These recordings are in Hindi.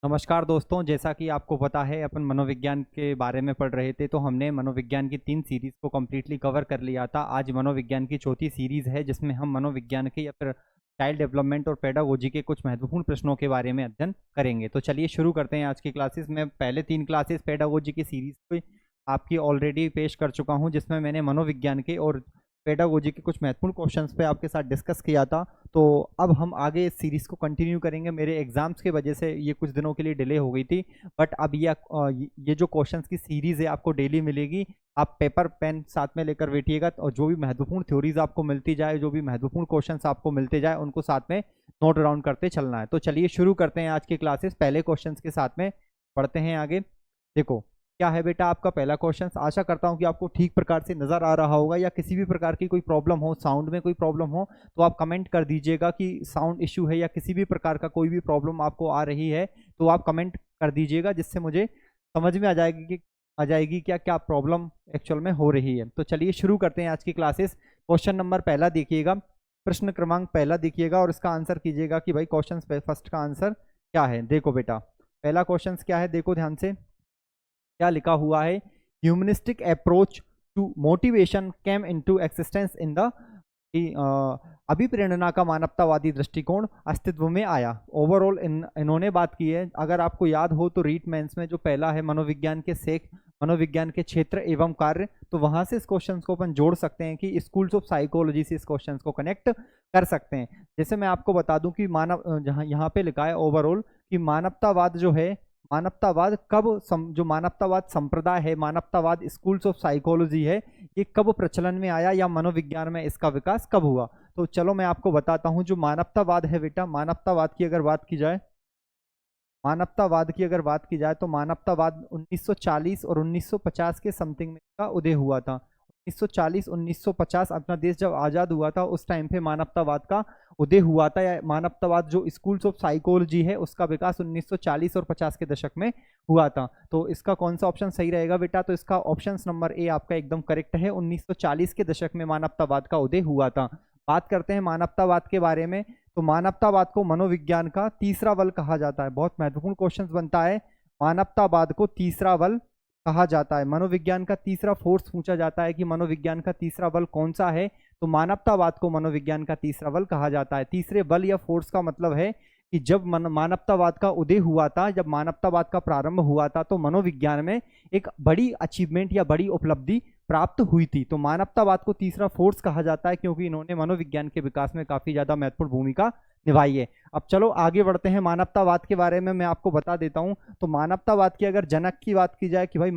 नमस्कार दोस्तों, जैसा कि आपको पता है अपन मनोविज्ञान के बारे में पढ़ रहे थे। तो हमने मनोविज्ञान की 3 सीरीज़ को कम्प्लीटली कवर कर लिया था। आज मनोविज्ञान की चौथी सीरीज़ है जिसमें हम मनोविज्ञान के या फिर चाइल्ड डेवलपमेंट और पेडागोजी के कुछ महत्वपूर्ण प्रश्नों के बारे में अध्ययन करेंगे। तो चलिए शुरू करते हैं आज की क्लासेस में। पहले 3 क्लासेस पेडागोजी की सीरीज़ को आपकी ऑलरेडी पेश कर चुका हूँ, जिसमें मैंने मनोविज्ञान के और पेडागोजी के कुछ महत्वपूर्ण क्वेश्चंस पे आपके साथ डिस्कस किया था। तो अब हम आगे इस सीरीज़ को कंटिन्यू करेंगे। मेरे एग्जाम्स की वजह से ये कुछ दिनों के लिए डिले हो गई थी, बट अब ये जो क्वेश्चंस की सीरीज़ है आपको डेली मिलेगी। आप पेपर पेन साथ में लेकर बैठिएगा और जो भी महत्वपूर्ण थ्योरीज आपको मिलती जाए, जो भी महत्वपूर्ण क्वेश्चंस आपको मिलते जाए, उनको साथ में नोट डाउन करते चलना है। तो चलिए शुरू करते हैं आज की क्लासेस। पहले क्वेश्चंस के साथ में पढ़ते हैं आगे। देखो क्या है बेटा आपका पहला क्वेश्चन। आशा करता हूं कि आपको ठीक प्रकार से नजर आ रहा होगा, या किसी भी प्रकार की कोई प्रॉब्लम हो, साउंड में कोई प्रॉब्लम हो तो आप कमेंट कर दीजिएगा कि साउंड इशू है, या किसी भी प्रकार का कोई भी प्रॉब्लम आपको आ रही है तो आप कमेंट कर दीजिएगा, जिससे मुझे समझ में आ जाएगी क्या क्या प्रॉब्लम एक्चुअल में हो रही है। तो चलिए शुरू करते हैं आज की क्लासेस। क्वेश्चन नंबर पहला देखिएगा, प्रश्न क्रमांक पहला देखिएगा और इसका आंसर कीजिएगा कि भाई क्वेश्चन फर्स्ट का आंसर क्या है। देखो बेटा पहला क्वेश्चन क्या है, देखो ध्यान से क्या लिखा हुआ है। Humanistic approach to motivation came into existence in the अभिप्रेरणा का मानवतावादी दृष्टिकोण अस्तित्व में आया। ओवरऑल इन्होंने बात की है। अगर आपको याद हो तो रीट मेंस में जो पहला है मनोविज्ञान के क्षेत्र एवं कार्य, तो वहां से इस क्वेश्चन को अपन जोड़ सकते हैं कि स्कूल्स ऑफ साइकोलॉजी से इस क्वेश्चन को कनेक्ट कर सकते हैं। जैसे मैं आपको बता दूं कि जहां यहाँ पे लिखा है ओवरऑल कि मानवतावाद जो है, मानवतावाद जो मानवतावाद संप्रदाय है, मानवतावाद स्कूल्स ऑफ साइकोलॉजी है, ये कब प्रचलन में आया या मनोविज्ञान में इसका विकास कब हुआ। तो चलो मैं आपको बताता हूं। जो मानवतावाद है बेटा, मानवतावाद की अगर बात की जाए, तो मानवतावाद 1940 और 1950 के समथिंग में का उदय हुआ था। 1940-1950 अपना देश जब आज़ाद हुआ था उस टाइम पे मानवतावाद का उदय हुआ था, या मानवतावाद जो स्कूल्स ऑफ साइकोलॉजी है उसका विकास 1940 और 50 के दशक में हुआ था। तो इसका कौन सा ऑप्शन सही रहेगा बेटा, तो इसका ऑप्शन नंबर ए आपका एकदम करेक्ट है। 1940 के दशक में मानवतावाद का उदय हुआ था। बात करते हैं मानवतावाद के बारे में, तो मानवतावाद को मनोविज्ञान का तीसरा बल कहा जाता है। बहुत महत्वपूर्ण क्वेश्चन बनता है। मानवतावाद को तीसरा बल कहा जाता है। मनोविज्ञान का तीसरा फोर्स पूछा जाता है कि मनोविज्ञान का तीसरा बल कौन सा है, तो मानवतावाद को मनोविज्ञान का तीसरा बल कहा जाता है। तीसरे बल या फोर्स का मतलब है कि जब मानवतावाद का उदय हुआ था, जब मानवतावाद का प्रारंभ हुआ था, तो मनोविज्ञान में एक बड़ी अचीवमेंट या बड़ी उपलब्धि प्राप्त हुई थी। तो मानवतावाद को तीसरा फोर्स कहा जाता है क्योंकि इन्होंने मनोविज्ञान के विकास में काफी ज्यादा महत्वपूर्ण भूमिका निभाई है। अब चलो आगे बढ़ते हैं। मानवतावाद के बारे में मैं आपको बता देता हूं। तो मानवतावाद की अगर जनक की बात की जाए कि भाई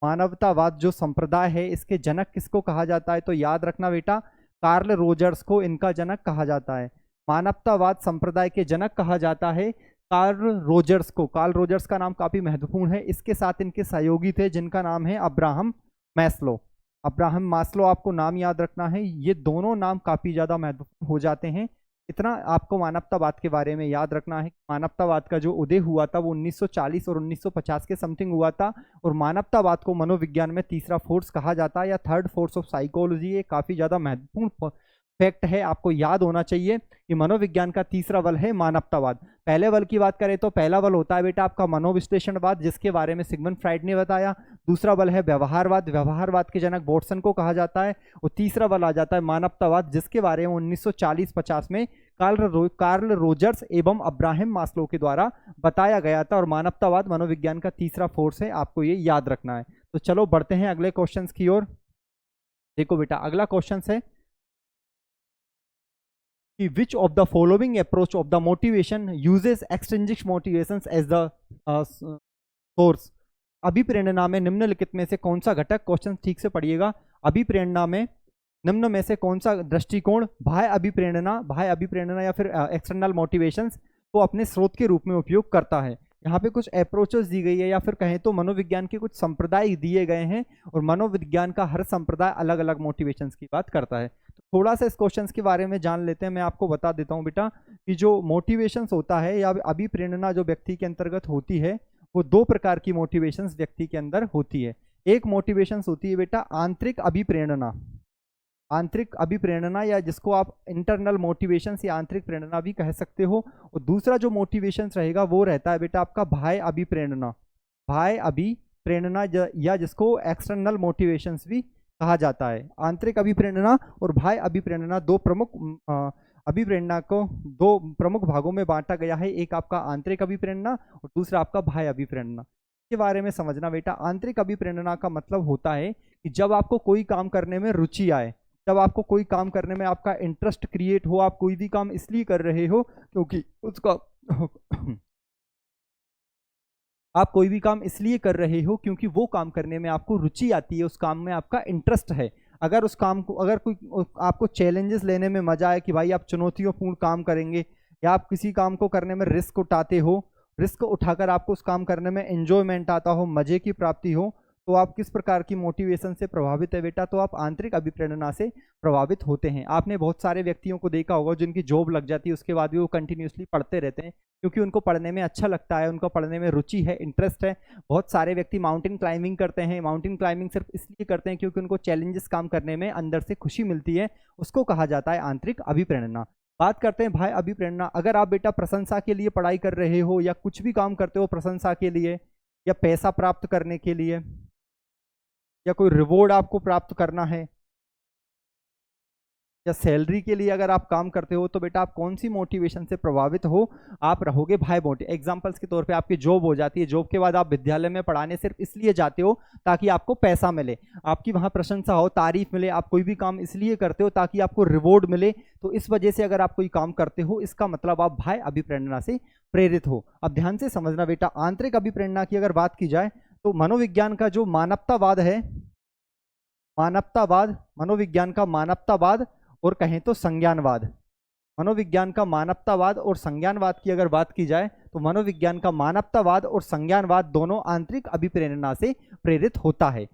मानवतावाद जो संप्रदाय है, इसके जनक किसको कहा जाता है, तो याद रखना बेटा, कार्ल रोजर्स को इनका जनक कहा जाता है। मानवतावाद संप्रदाय के जनक कहा जाता है कार्ल रोजर्स को। कार्ल रोजर्स का नाम काफी महत्वपूर्ण है। इसके साथ इनके सहयोगी थे जिनका नाम है अब्राहम मैस्लो। अब्राहम मास्लो आपको नाम याद रखना है। ये दोनों नाम काफी ज्यादा महत्वपूर्ण हो जाते हैं। इतना आपको मानवतावाद के बारे में याद रखना है। मानवतावाद का जो उदय हुआ था वो 1940 और 1950 के समथिंग हुआ था, और मानवतावाद को मनोविज्ञान में तीसरा फोर्स कहा जाता है या थर्ड फोर्स ऑफ साइकोलॉजी। ये काफी ज्यादा महत्वपूर्ण फैक्ट है, आपको याद होना चाहिए कि मनोविज्ञान का तीसरा बल है मानवतावाद। पहले बल की बात करें तो पहला बल होता है बेटा आपका मनोविश्लेषणवाद, जिसके बारे में सिगमंड फ्राइड ने बताया। दूसरा बल है व्यवहारवाद, व्यवहारवाद के जनक वॉटसन को कहा जाता है। और तीसरा बल आ जाता है मानवतावाद, जिसके बारे में 1940-50 में कार्ल रोजर्स एवं अब्राहम मास्लो के द्वारा बताया गया था। और मानवतावाद मनोविज्ञान का तीसरा फोर्स है, आपको ये याद रखना है। तो चलो बढ़ते हैं अगले क्वेश्चन की ओर। देखो बेटा अगला क्वेश्चन है कि which of the following approach of the motivation uses extrinsic motivations as the source। अभिप्रेरणा में निम्नलिखित में से कौन सा घटक, क्वेश्चन ठीक से पढ़िएगा, अभिप्रेरणा में निम्न में से कौन सा दृष्टिकोण बाह्य अभिप्रेरणा या फिर एक्सटर्नल मोटिवेशंस को अपने स्रोत के रूप में उपयोग करता है। यहाँ पे कुछ अप्रोचेस दी गई है, या फिर कहें तो मनोविज्ञान के कुछ संप्रदाय दिए गए हैं, और मनोविज्ञान का हर संप्रदाय अलग अलग मोटिवेशंस की बात करता है। तो थोड़ा सा इस क्वेश्चंस के बारे में जान लेते हैं। मैं आपको बता देता हूँ बेटा कि जो मोटिवेशंस होता है या अभिप्रेरणा जो व्यक्ति के अंतर्गत होती है, वो दो प्रकार की मोटिवेशंस व्यक्ति के अंदर होती है। एक मोटिवेशंस होती है बेटा आंतरिक अभिप्रेरणा, आंतरिक अभिप्रेरणा, या जिसको आप इंटरनल मोटिवेशन या आंतरिक प्रेरणा भी कह सकते हो। और दूसरा जो मोटिवेशन रहेगा वो रहता है बेटा आपका बाह्य अभिप्रेरणा, बाह्य अभिप्रेरणा या जिसको एक्सटर्नल मोटिवेशंस भी कहा जाता है। आंतरिक अभिप्रेरणा और बाह्य अभिप्रेरणा दो प्रमुख अभिप्रेरणा को दो प्रमुख भागों में बांटा गया है, एक आपका आंतरिक अभिप्रेरणा और दूसरा आपका बाह्य अभिप्रेरणा। के बारे में समझना बेटा, आंतरिक अभिप्रेरणा का मतलब होता है कि जब आपको कोई काम करने में रुचि आए, जब आपको कोई काम करने में आपका इंटरेस्ट क्रिएट हो, आप कोई भी काम इसलिए कर रहे हो क्योंकि उसका आप कोई भी काम इसलिए कर रहे हो क्योंकि वो काम करने में आपको रुचि आती है, उस काम में आपका इंटरेस्ट है। अगर उस काम को, अगर कोई आपको चैलेंजेस लेने में मजा आए कि भाई आप चुनौतियों काम करेंगे, या आप किसी काम को करने में रिस्क उठाते हो, रिस्क उठाकर आपको उस काम करने में एंजॉयमेंट आता हो, मजे की प्राप्ति हो, तो आप किस प्रकार की मोटिवेशन से प्रभावित है बेटा, तो आप आंतरिक अभिप्रेरणा से प्रभावित होते हैं। आपने बहुत सारे व्यक्तियों को देखा होगा जिनकी जॉब लग जाती है, उसके बाद भी वो कंटिन्यूसली पढ़ते रहते हैं क्योंकि उनको पढ़ने में अच्छा लगता है, उनको पढ़ने में रुचि है, इंटरेस्ट है। बहुत सारे व्यक्ति माउंटेन क्लाइंबिंग करते हैं, माउंटेन क्लाइंबिंग सिर्फ इसलिए करते हैं क्योंकि उनको चैलेंजेस काम करने में अंदर से खुशी मिलती है, उसको कहा जाता है आंतरिक अभिप्रेरणा। बात करते हैं बाह्य अभिप्रेरणा। अगर आप बेटा प्रशंसा के लिए पढ़ाई कर रहे हो या कुछ भी काम करते हो प्रशंसा के लिए या पैसा प्राप्त करने के लिए या कोई रिवॉर्ड आपको प्राप्त करना है या सैलरी के लिए अगर आप काम करते हो, तो बेटा आप कौन सी मोटिवेशन से प्रभावित हो, आप रहोगे बाह्य मोटिव। एग्जांपल्स के तौर पे आपकी जॉब हो जाती है, जॉब के बाद आप विद्यालय में पढ़ाने सिर्फ इसलिए जाते हो ताकि आपको पैसा मिले, आपकी वहां प्रशंसा हो, तारीफ मिले। आप कोई भी काम इसलिए करते हो ताकि आपको रिवॉर्ड मिले, तो इस वजह से अगर आप कोई काम करते हो, इसका मतलब आप बाह्य अभिप्रेरणा से प्रेरित हो। अब ध्यान से समझना बेटा, आंतरिक अभिप्रेरणा की अगर बात की जाए तो मनोविज्ञान का जो मानवतावाद है, मानवतावाद, मनोविज्ञान का मानवतावाद और कहें तो संज्ञानवाद, मनोविज्ञान का मानवतावाद और संज्ञानवाद की अगर बात की जाए तो मनोविज्ञान का मानवतावाद और संज्ञानवाद दोनों आंतरिक अभिप्रेरणा से प्रेरित होता है।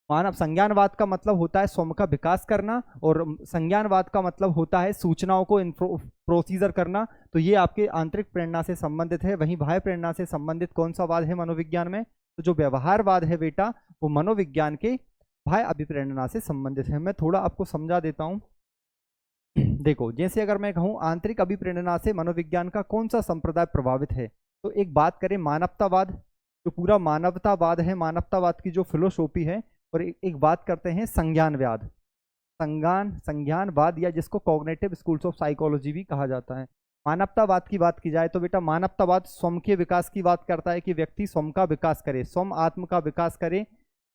मानव संज्ञानवाद का मतलब होता है स्वयं का विकास करना और संज्ञानवाद का मतलब होता है सूचनाओं को प्रोसीजर करना। तो ये आपके आंतरिक प्रेरणा से संबंधित है। वहीं बाह्य प्रेरणा से संबंधित कौन सा वाद है मनोविज्ञान में, तो जो व्यवहारवाद है बेटा वो मनोविज्ञान के बाह्य अभिप्रेरणा से संबंधित है। मैं थोड़ा आपको समझा देता हूं। देखो, जैसे अगर मैं कहूं आंतरिक अभिप्रेरणा से मनोविज्ञान का कौन सा संप्रदाय प्रभावित है, तो एक बात करें मानवतावाद, जो पूरा मानवतावाद है, मानवतावाद की जो फिलोसॉफी है, और एक बात करते हैं संज्ञानवाद, संज्ञानवाद या जिसको कॉग्निटिव स्कूल्स ऑफ साइकोलॉजी भी कहा जाता है। मानवतावाद की बात की जाए तो बेटा मानवतावाद स्वयं के विकास की बात करता है कि व्यक्ति स्वयं का विकास करे, स्वयं आत्म का विकास करे,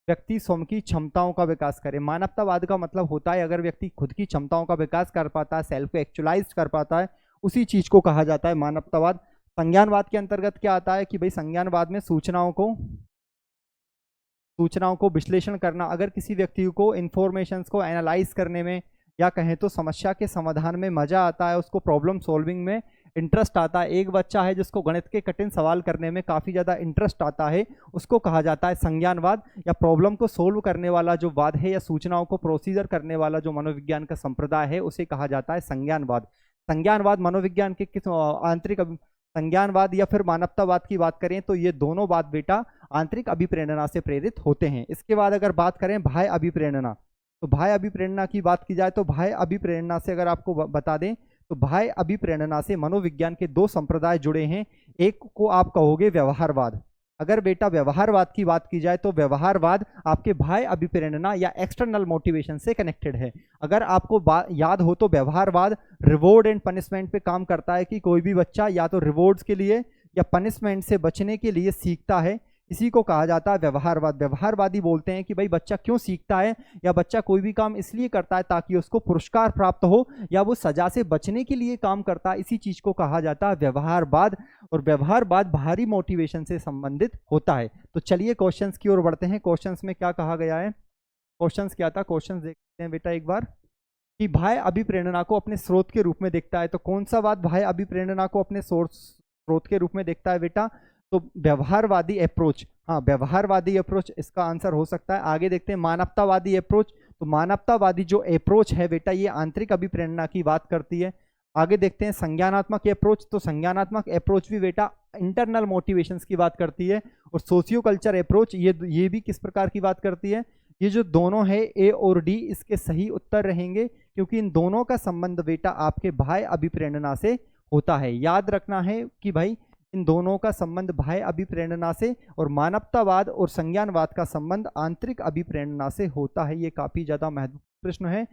व्यक्ति स्वयं की क्षमताओं का विकास करे। मानवतावाद का मतलब होता है अगर व्यक्ति खुद की क्षमताओं का विकास कर पाता है, सेल्फ को एक्चुअलाइज कर पाता है, उसी चीज को कहा जाता है मानवतावाद। संज्ञानवाद के अंतर्गत क्या आता है कि भाई संज्ञानवाद में सूचनाओं को विश्लेषण करना, अगर किसी व्यक्ति को इंफॉर्मेशंस को एनालाइज करने में या कहें तो समस्या के समाधान में मजा आता है, उसको प्रॉब्लम सॉल्विंग में इंटरेस्ट आता है। एक बच्चा है जिसको गणित के कठिन सवाल करने में काफ़ी ज़्यादा इंटरेस्ट आता है, उसको कहा जाता है संज्ञानवाद। या प्रॉब्लम को सोल्व करने वाला जो वाद है या सूचनाओं को प्रोसीजर करने वाला जो मनोविज्ञान का संप्रदाय है, उसे कहा जाता है संज्ञानवाद। संज्ञानवाद मनोविज्ञान के किस आंतरिक संज्ञानवाद या फिर मानवतावाद की बात करें तो ये दोनों बात बेटा आंतरिक अभिप्रेरणा से प्रेरित होते हैं। इसके बाद अगर बात करें बाह्य अभिप्रेरणा, तो बाह्य अभिप्रेरणा की बात की जाए तो बाह्य अभिप्रेरणा से अगर आपको बता दें तो बाह्य अभिप्रेरणा से मनोविज्ञान के दो संप्रदाय जुड़े हैं। एक को आप कहोगे व्यवहारवाद। अगर बेटा व्यवहारवाद की बात की जाए तो व्यवहारवाद आपके बाह्य अभिप्रेरणा या एक्सटर्नल मोटिवेशन से कनेक्टेड है। अगर आपको याद हो तो व्यवहारवाद रिवॉर्ड एंड पनिशमेंट पे काम करता है कि कोई भी बच्चा या तो रिवॉर्ड्स के लिए या पनिशमेंट से बचने के लिए सीखता है, इसी को कहा जाता है व्यवहारवाद। व्यवहारवादी बोलते हैं कि भाई बच्चा क्यों सीखता है या बच्चा कोई भी काम इसलिए करता है ताकि उसको पुरस्कार प्राप्त हो या वो सजा से बचने के लिए काम करता है, इसी चीज को कहा जाता है व्यवहारवाद। और व्यवहारवाद बाहरी मोटिवेशन से संबंधित होता है। तो चलिए क्वेश्चंस की ओर बढ़ते हैं। क्वेश्चंस में क्या कहा गया है, क्वेश्चंस क्या था, क्वेश्चंस देखते हैं बेटा एक बार। कि बाह्य अभिप्रेरणा को अपने स्रोत के रूप में देखता है, तो कौन सा वाद बाह्य अभिप्रेरणा को अपने स्रोत के रूप में देखता है बेटा, तो व्यवहारवादी अप्रोच। हाँ, व्यवहारवादी अप्रोच इसका आंसर हो सकता है। आगे देखते हैं मानवतावादी अप्रोच। तो मानवतावादी जो अप्रोच है बेटा ये आंतरिक अभिप्रेरणा की बात करती है। आगे देखते हैं संज्ञानात्मक अप्रोच। तो संज्ञानात्मक अप्रोच भी बेटा इंटरनल मोटिवेशंस की बात करती है। और सोशियो कल्चर अप्रोच ये भी किस प्रकार की बात करती है, ये जो दोनों है ए और डी इसके सही उत्तर रहेंगे, क्योंकि इन दोनों का संबंध बेटा आपके बाह्य अभिप्रेरणा से होता है। याद रखना है कि भाई इन दोनों का संबंध बाह्य अभिप्रेरणा से और मानवतावाद और संज्ञानवाद का संबंध आंतरिक अभिप्रेरणा से होता है। ये काफी ज्यादा महत्वपूर्ण प्रश्न है।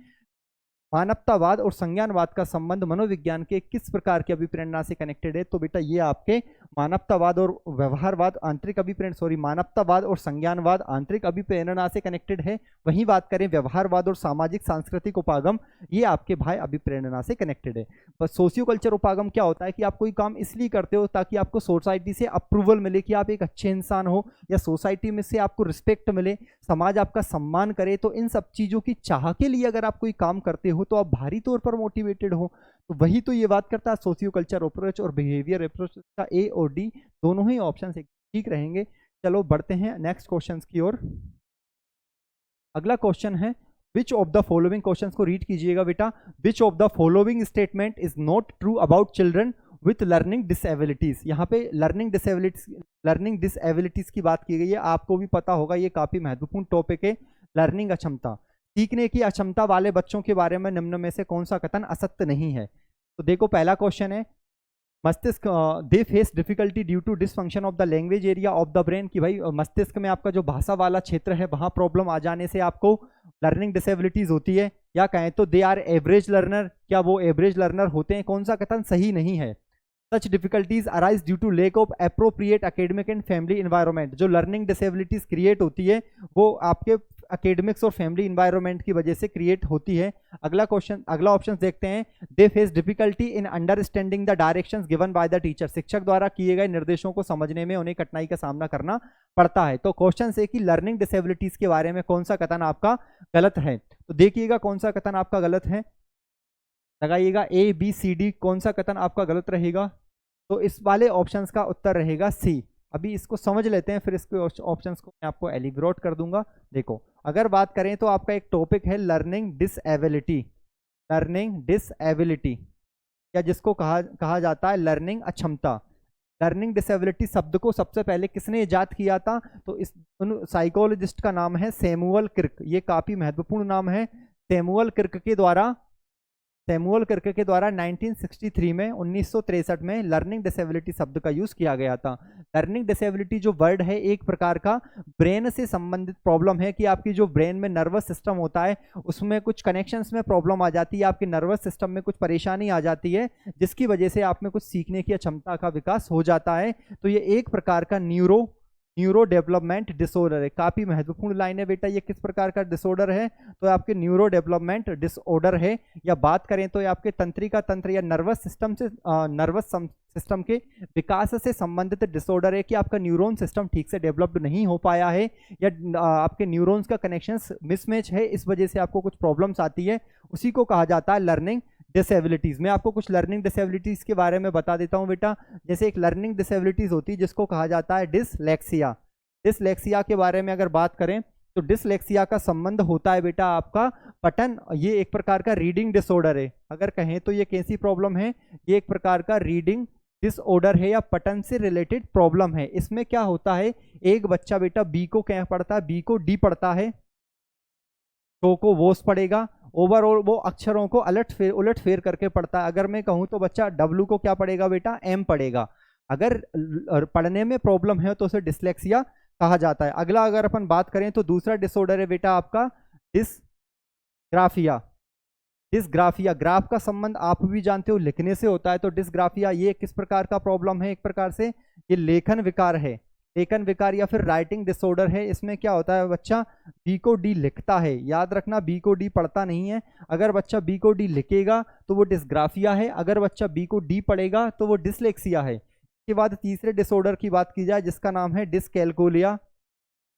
मानवतावाद और संज्ञानवाद का संबंध मनोविज्ञान के किस प्रकार की अभिप्रेरणा से कनेक्टेड है? तो बेटा ये आपके मानवतावाद और व्यवहारवाद आंतरिक अभिप्रेरणा मानवतावाद और संज्ञानवाद आंतरिक अभिप्रेरणा से कनेक्टेड है। वहीं बात करें व्यवहारवाद और सामाजिक सांस्कृतिक उपागम, ये आपके बाह्य अभिप्रेरणा से कनेक्टेड है। बस सोशियो कल्चर उपागम क्या होता है कि आप कोई काम इसलिए करते हो ताकि आपको सोसाइटी से अप्रूवल मिले कि आप एक अच्छे इंसान हो, या सोसाइटी में से आपको रिस्पेक्ट मिले, समाज आपका सम्मान करे। तो इन सब चीजों की चाह के लिए अगर आप कोई काम करते हो तो आप बाहरी तौर पर मोटिवेटेड हो। तो वही तो ये बात करता है सोशियो कल्चर अप्रोच और बिहेवियर अप्रोच का ए और डी दोनों ही ऑप्शन ठीक रहेंगे। चलो बढ़ते हैं नेक्स्ट क्वेश्चन की ओर। अगला क्वेश्चन है which of the following, question को रीड कीजिएगा बेटा। Which of the following statement is not true about children with learning disabilities. यहाँ पे लर्निंग डिसेबिलिटीज की बात की गई है। आपको भी पता होगा ये काफी महत्वपूर्ण टॉपिक है। लर्निंग अक्षमता, सीखने की अक्षमता वाले बच्चों के बारे में निम्न में से कौन सा कथन असत्य नहीं है? तो देखो पहला क्वेश्चन है मस्तिष्क they face difficulty due to dysfunction of the language area of the brain, कि भाई मस्तिष्क में आपका जो भाषा वाला क्षेत्र है वहां प्रॉब्लम आ जाने से आपको लर्निंग डिसेबिलिटीज होती है। या कहें तो दे आर एवरेज लर्नर, क्या वो एवरेज लर्नर होते हैं? कौन सा कथन सही नहीं है? Such difficulties arise due to lack of appropriate academic and family environment. जो लर्निंग डिसेबिलिटीज क्रिएट होती है वो आपके एकेडमिक्स और फैमिली इन्वायरमेंट की वजह से क्रिएट होती है। अगला ऑप्शन देखते हैं। दे face difficulty in understanding the directions given by the teacher. शिक्षक द्वारा किए गए निर्देशों को समझने में उन्हें कठिनाई का सामना करना पड़ता है। तो क्वेश्चन से कि लर्निंग डिसेबिलिटीज के बारे में कौन सा कथन आपका गलत है? तो देखिएगा कौन सा कथन आपका गलत है, लगाइएगा ए बी सी डी, कौन सा कथन आपका गलत रहेगा? तो इस वाले ऑप्शंस का उत्तर रहेगा सी। अभी इसको समझ लेते हैं, फिर इसके ऑप्शंस को मैं आपको एलिब्रेट कर दूंगा। देखो अगर बात करें तो आपका एक टॉपिक है लर्निंग डिसएबिलिटी। लर्निंग डिसएबिलिटी या जिसको कहा जाता है लर्निंग अक्षमता। लर्निंग डिसेबिलिटी शब्द को सबसे पहले किसने इजाद किया था? तो इस साइकोलॉजिस्ट का नाम है सैमुअल क्रिक। ये काफी महत्वपूर्ण नाम है। सैमुअल क्रिक के द्वारा 1963 में 1963 में लर्निंग डिसेबिलिटी शब्द का यूज किया गया था। लर्निंग डिसेबिलिटी जो वर्ड है एक प्रकार का ब्रेन से संबंधित प्रॉब्लम है, कि आपकी जो ब्रेन में नर्वस सिस्टम होता है उसमें कुछ कनेक्शंस में प्रॉब्लम आ जाती है, आपके नर्वस सिस्टम में कुछ परेशानी आ जाती है, जिसकी वजह से आप में कुछ सीखने की क्षमता का विकास हो जाता है। तो ये एक प्रकार का न्यूरो डेवलपमेंट डिसऑर्डर है। काफी महत्वपूर्ण लाइन है बेटा। ये किस प्रकार का डिसऑर्डर है? तो आपके न्यूरो डेवलपमेंट डिसऑर्डर है। या बात करें तो ये आपके तंत्रिका तंत्र या नर्वस सिस्टम के विकास से संबंधित डिसऑर्डर है, कि आपका न्यूरॉन सिस्टम ठीक से डेवलप्ड नहीं हो पाया है, या आपके न्यूरॉन्स का कनेक्शंस मिसमैच है, इस वजह से आपको कुछ प्रॉब्लम्स आती है। उसी को कहा जाता है लर्निंग डिसेबिलिटीज। मैं आपको कुछ लर्निंग डिसेबिलिटीज के बारे में बता देता हूं बेटा। जैसे एक लर्निंग डिसेबिलिटीज होती है जिसको कहा जाता है डिसलेक्सिया। डिसलेक्सिया के बारे में अगर बात करें तो डिसलेक्सिया का संबंध होता है बेटा आपका पठन। ये एक प्रकार का रीडिंग डिसऑर्डर है। अगर कहें तो ये कैसी प्रॉब्लम है? ये एक प्रकार का रीडिंग डिसऑर्डर है या पठन से रिलेटेड प्रॉब्लम है। इसमें क्या होता है, एक बच्चा बेटा बी को क्या पढ़ता है? बी को डी पढ़ता है, टो को वोस पढ़ेगा। ओवरऑल वो अक्षरों को उलट फेर करके पढ़ता है। अगर मैं कहूँ तो बच्चा डब्ल्यू को क्या पढ़ेगा बेटा? एम पढ़ेगा। अगर पढ़ने में प्रॉब्लम है तो उसे डिसलेक्सिया कहा जाता है। अगला अगर अपन बात करें तो दूसरा डिसऑर्डर है बेटा आपका डिसग्राफिया। डिसग्राफिया, ग्राफ का संबंध आप भी जानते हो लिखने से होता है। तो डिसग्राफिया ये किस प्रकार का प्रॉब्लम है? एक प्रकार से ये लेखन विकार है। लेखन विकार या फिर राइटिंग डिसऑर्डर है। इसमें क्या होता है, बच्चा बी को डी लिखता है। याद रखना बी को डी पढ़ता नहीं है। अगर बच्चा बी को डी लिखेगा तो वो डिसग्राफिया है, अगर बच्चा बी को डी पढ़ेगा तो वो डिसलेक्सिया है। इसके बाद तीसरे डिसऑर्डर की बात की जाए जिसका नाम है डिसकैलकुलिया।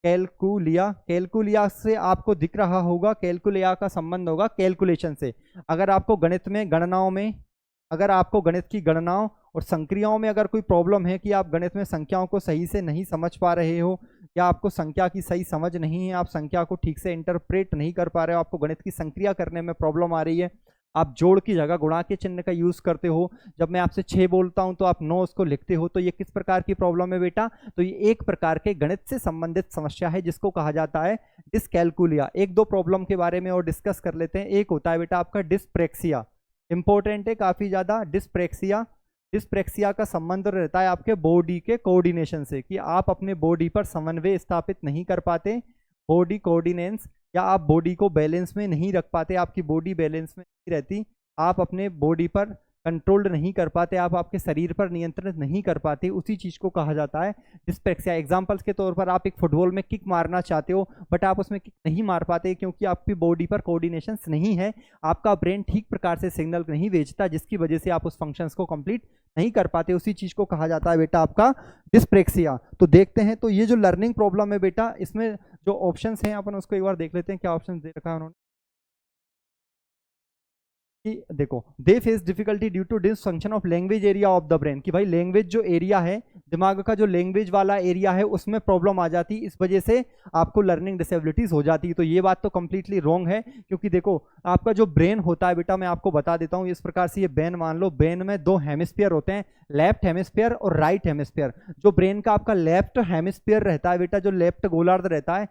कैलकुलिया से आपको दिख रहा होगा, कैलकुलिया का संबंध होगा कैलकुलेशन से। अगर आपको गणित की गणनाओं और संक्रियाओं में अगर कोई प्रॉब्लम है कि आप गणित में संख्याओं को सही से नहीं समझ पा रहे हो, या आपको संख्या की सही समझ नहीं है, आप संख्या को ठीक से इंटरप्रेट नहीं कर पा रहे हो, आपको गणित की संक्रिया करने में प्रॉब्लम आ रही है, आप जोड़ की जगह गुणा के चिन्ह का यूज करते हो। जब मैं आपसे 6 बोलता हूं तो आप 9 उसको लिखते हो। तो ये किस प्रकार की प्रॉब्लम है बेटा? तो ये एक प्रकार के गणित से संबंधित समस्या है जिसको कहा जाता है डिस्कैलकुलिया। एक दो प्रॉब्लम के बारे में और डिस्कस कर लेते हैं। एक होता है बेटा आपका डिस्प्रेक्सिया, इंपॉर्टेंट है काफी ज्यादा। डिस्प्रेक्सिया, डिस्प्रेक्सिया का संबंध रहता है आपके बॉडी के कोऑर्डिनेशन से, कि आप अपने बॉडी पर समन्वय स्थापित नहीं कर पाते, बॉडी कोऑर्डिनेंस, या आप बॉडी को बैलेंस में नहीं रख पाते, आपकी बॉडी बैलेंस में नहीं रहती, आप अपने बॉडी पर कंट्रोल्ड नहीं कर पाते, आप आपके शरीर पर नियंत्रित नहीं कर पाते, उसी चीज को कहा जाता है डिस्पेक्सिया। एग्जांपल्स के तौर पर आप एक फुटबॉल में किक मारना चाहते हो बट आप उसमें किक नहीं मार पाते क्योंकि आपकी बॉडी पर कोऑर्डिनेशन नहीं है, आपका ब्रेन ठीक प्रकार से सिग्नल नहीं भेजता, जिसकी वजह से आप उस फंक्शंस को कंप्लीट नहीं कर पाते, उसी चीज को कहा जाता है बेटा आपका डिस्प्रेक्सिया। तो देखते हैं, तो ये जो लर्निंग प्रॉब्लम है बेटा, इसमें जो ऑप्शंस हैं अपन उसको एक बार देख लेते हैं, क्या ऑप्शंस दे रखा है उन्होंने। कि देखो, they face difficulty due to dysfunction of language area of the brain, कि भाई लैंग्वेज जो एरिया है, दिमाग का जो लैंग्वेज वाला एरिया है उसमें प्रॉब्लम आ जाती, इस वजह से आपको लर्निंग डिसेबिलिटीज हो जाती। तो ये बात तो कंप्लीटली रॉन्ग है, क्योंकि देखो आपका जो ब्रेन होता है बेटा, मैं आपको बता देता हूँ इस प्रकार से। ये ब्रेन मान लो, ब्रेन में दो हेमिस्फीयर होते हैं, लेफ्ट हेमिस्फीयर और राइट हेमिस्फीयर। जो ब्रेन का आपका लेफ्ट हेमिस्फीयर रहता है बेटा, जो लेफ्ट गोलार्ध रहता है,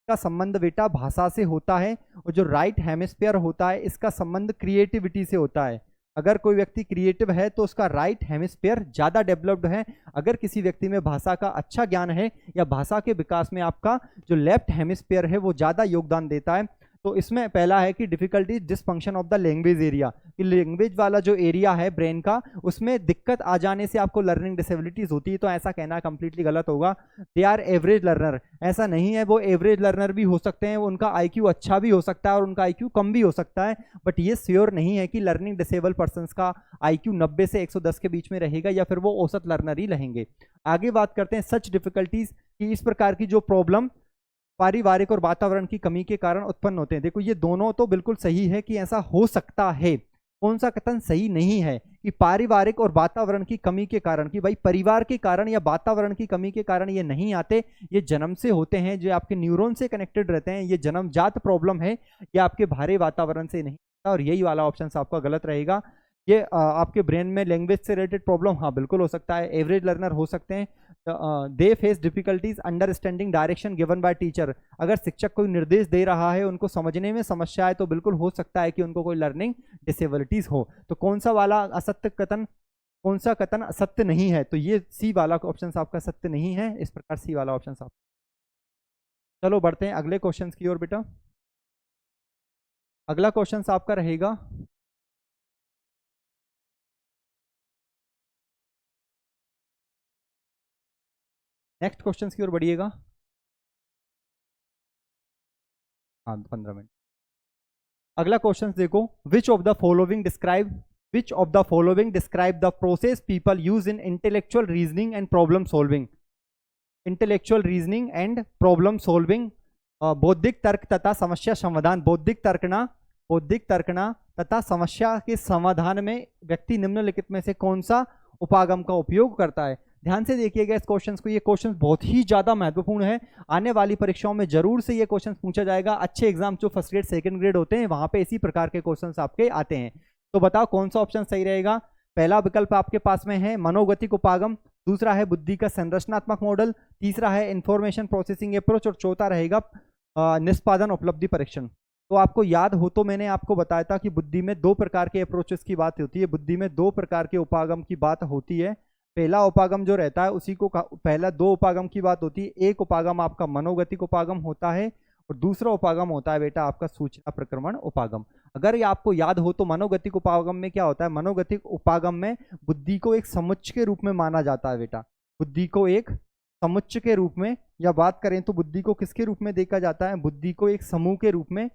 का संबंध बेटा भाषा से होता है, और जो राइट हेमिस्फीयर होता है इसका संबंध क्रिएटिविटी से होता है। अगर कोई व्यक्ति क्रिएटिव है तो उसका राइट हेमिस्फीयर ज्यादा डेवलप्ड है, अगर किसी व्यक्ति में भाषा का अच्छा ज्ञान है या भाषा के विकास में आपका जो लेफ्ट हेमिस्फीयर है वो ज्यादा योगदान देता है। तो इसमें पहला है कि difficulty dysfunction of the language area, कि लैंग्वेज वाला जो एरिया है ब्रेन का उसमें दिक्कत आ जाने से आपको लर्निंग डिसेबिलिटीज होती है। तो ऐसा कहना कंप्लीटली गलत होगा। दे आर एवरेज लर्नर, ऐसा नहीं है, वो एवरेज लर्नर भी हो सकते हैं, उनका आईक्यू अच्छा भी हो सकता है और उनका आईक्यू कम भी हो सकता है, बट ये श्योर नहीं है कि लर्निंग डिसेबल पर्सन का आईक्यू 90 से 110 के बीच में रहेगा या फिर वो औसत लर्नर ही रहेंगे। आगे बात करते हैं सच डिफिकल्टीज, कि इस प्रकार की जो प्रॉब्लम पारिवारिक और वातावरण की कमी के कारण उत्पन्न होते हैं। देखो ये दोनों तो बिल्कुल सही है कि ऐसा हो सकता है, कौन सा कथन सही नहीं है कि पारिवारिक और वातावरण की कमी के कारण, कि भाई परिवार के कारण या वातावरण की कमी के कारण ये नहीं आते, ये जन्म से होते हैं, जो आपके न्यूरॉन से कनेक्टेड रहते हैं, ये जन्मजात प्रॉब्लम है, ये आपके बाहरी वातावरण से नहीं आता। और यही वाला ऑप्शन आपका गलत रहेगा। ये आपके ब्रेन में लैंग्वेज से रिलेटेड प्रॉब्लम, हाँ बिल्कुल हो सकता है, एवरेज लर्नर हो सकते हैं। They face difficulties understanding direction given by teacher, अगर शिक्षक कोई निर्देश दे रहा है उनको समझने में समस्या है तो बिल्कुल हो सकता है कि उनको कोई लर्निंग डिसेबिलिटीज हो। तो कौन सा वाला असत्य कथन, कौन सा कथन सत्य नहीं है? तो ये सी वाला ऑप्शन आपका सत्य नहीं है, इस प्रकार सी वाला ऑप्शन आप। चलो बढ़ते हैं अगले क्वेश्चन की ओर बेटा। अगला क्वेश्चन आपका रहेगा, नेक्स्ट क्वेश्चन की ओर बढ़िएगा। हाँ 15 मिनट। अगला क्वेश्चन देखो, which of the following describe the process people use in intellectual reasoning and problem solving. Intellectual reasoning and problem solving, बौद्धिक तर्क तथा समस्या समाधान। बौद्धिक तर्कना तथा समस्या के समाधान में व्यक्ति निम्नलिखित में से कौन सा उपागम का उपयोग करता है? ध्यान से देखिएगा इस क्वेश्चन को, ये क्वेश्चन बहुत ही ज्यादा महत्वपूर्ण है, आने वाली परीक्षाओं में जरूर से ये क्वेश्चन पूछा जाएगा। अच्छे एग्जाम जो फर्स्ट ग्रेड सेकंड ग्रेड होते हैं वहां पे इसी प्रकार के क्वेश्चंस आपके आते हैं। तो बताओ कौन सा ऑप्शन सही रहेगा? पहला विकल्प आपके पास में है मनोगतिक उपागम, दूसरा है बुद्धि का संरचनात्मक मॉडल, तीसरा है इंफॉर्मेशन प्रोसेसिंग अप्रोच, और चौथा रहेगा निष्पादन उपलब्धि परीक्षण। तो आपको याद हो तो मैंने आपको बताया था कि बुद्धि में दो प्रकार के अप्रोचेस की बात होती है, बुद्धि में दो प्रकार के उपागम की बात होती है। पहला उपागम जो रहता है उसी को पहला दो उपागम की बात होती है। एक उपागम आपका मनोगतिक उपागम होता है और दूसरा उपागम होता है बेटा आपका सूचना प्रक्रमण उपागम। अगर ये आपको याद हो तो मनोगतिक उपागम में क्या होता है? मनोगतिक उपागम में बुद्धि को एक समुच्चय के रूप में माना जाता है बेटा, बुद्धि को एक समुच्चय के रूप में, या बात करें तो बुद्धि को किसके रूप में देखा जाता है? बुद्धि को एक समूह के रूप में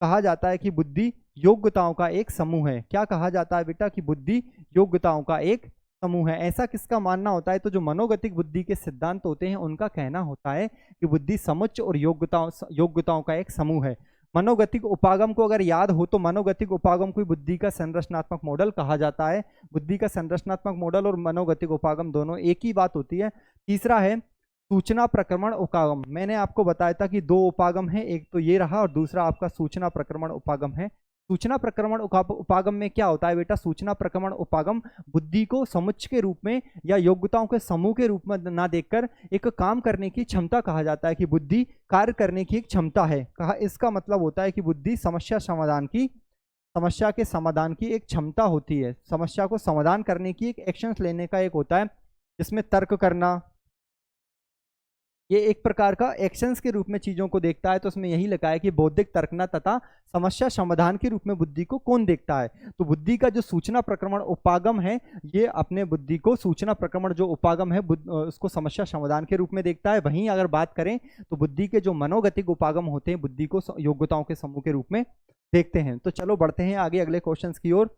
कहा जाता है कि बुद्धि योग्यताओं का एक समूह है। क्या कहा जाता है बेटा? कि बुद्धि योग्यताओं का एक समूह है। ऐसा किसका मानना होता है? तो जो मनोगतिक बुद्धि के सिद्धांत होते हैं उनका कहना होता है कि बुद्धि समुच्चय और योग्यताओं का एक समूह है। मनोगतिक उपागम को अगर याद हो तो मनोगतिक उपागम को बुद्धि का संरचनात्मक मॉडल कहा जाता है। बुद्धि का संरचनात्मक मॉडल और मनोगतिक उपागम दोनों एक ही बात होती है। तीसरा है सूचना प्रक्रमण उपागम। मैंने आपको बताया था कि दो उपागम है, एक तो ये रहा और दूसरा आपका सूचना प्रक्रमण उपागम है। सूचना प्रक्रमण उपागम में क्या होता है बेटा? सूचना प्रक्रमण उपागम बुद्धि को समुच्चय के रूप में या योग्यताओं के समूह के रूप में ना देखकर एक काम करने की क्षमता कहा जाता है, कि बुद्धि कार्य करने की एक क्षमता है। कहा इसका मतलब होता है कि बुद्धि समस्या के समाधान की एक क्षमता होती है, समस्या को समाधान करने की एक एक्शंस लेने का एक होता है, जिसमें तर्क करना, ये एक प्रकार का एक्शंस के रूप में चीजों को देखता है। तो उसमें यही लिखा है कि बौद्धिक तर्कना तथा समस्या समाधान के रूप में बुद्धि को कौन देखता है? तो बुद्धि का जो सूचना प्रक्रमण उपागम है, ये अपने बुद्धि को सूचना प्रक्रमण जो उपागम है उसको समस्या समाधान के रूप में देखता है। वहीं अगर बात करें तो बुद्धि के जो मनोगतिक उपागम होते हैं, बुद्धि को योग्यताओं के समूह के रूप में देखते हैं। तो चलो बढ़ते हैं आगे अगले क्वेश्चन की ओर।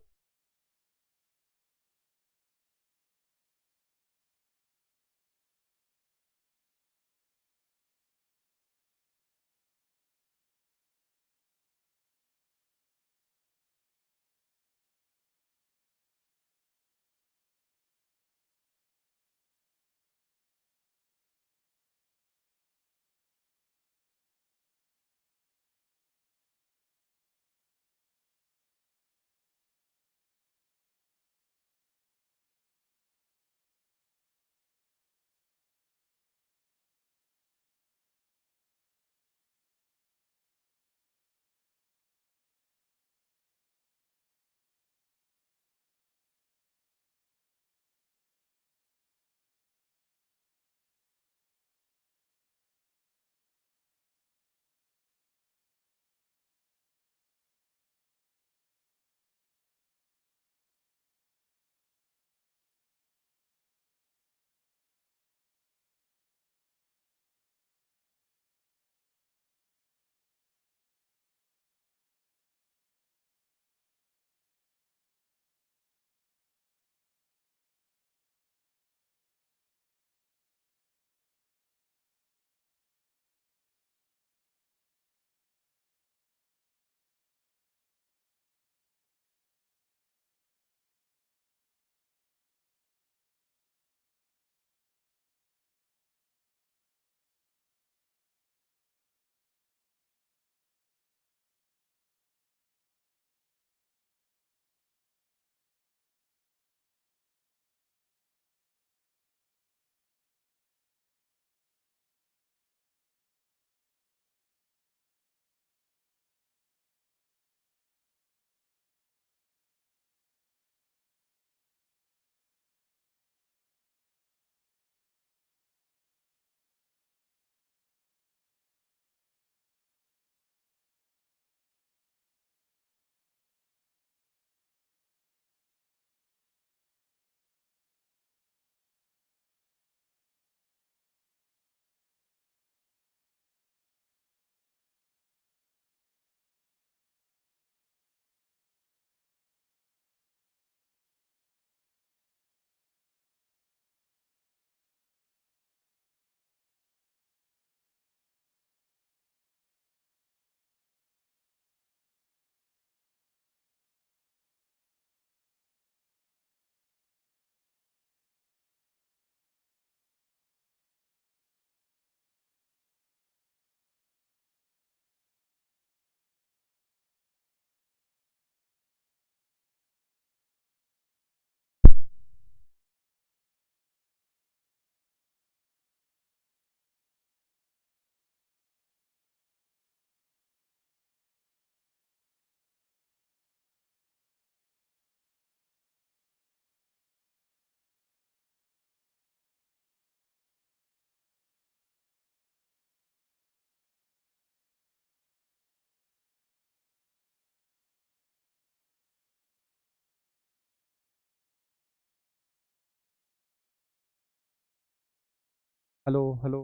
हेलो हेलो,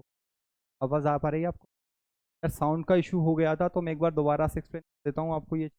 आवाज आ पा रही है आपको? यार साउंड का इशू हो गया था, तो मैं एक बार दोबारा से एक्सप्लेन देता हूँ आपको ये।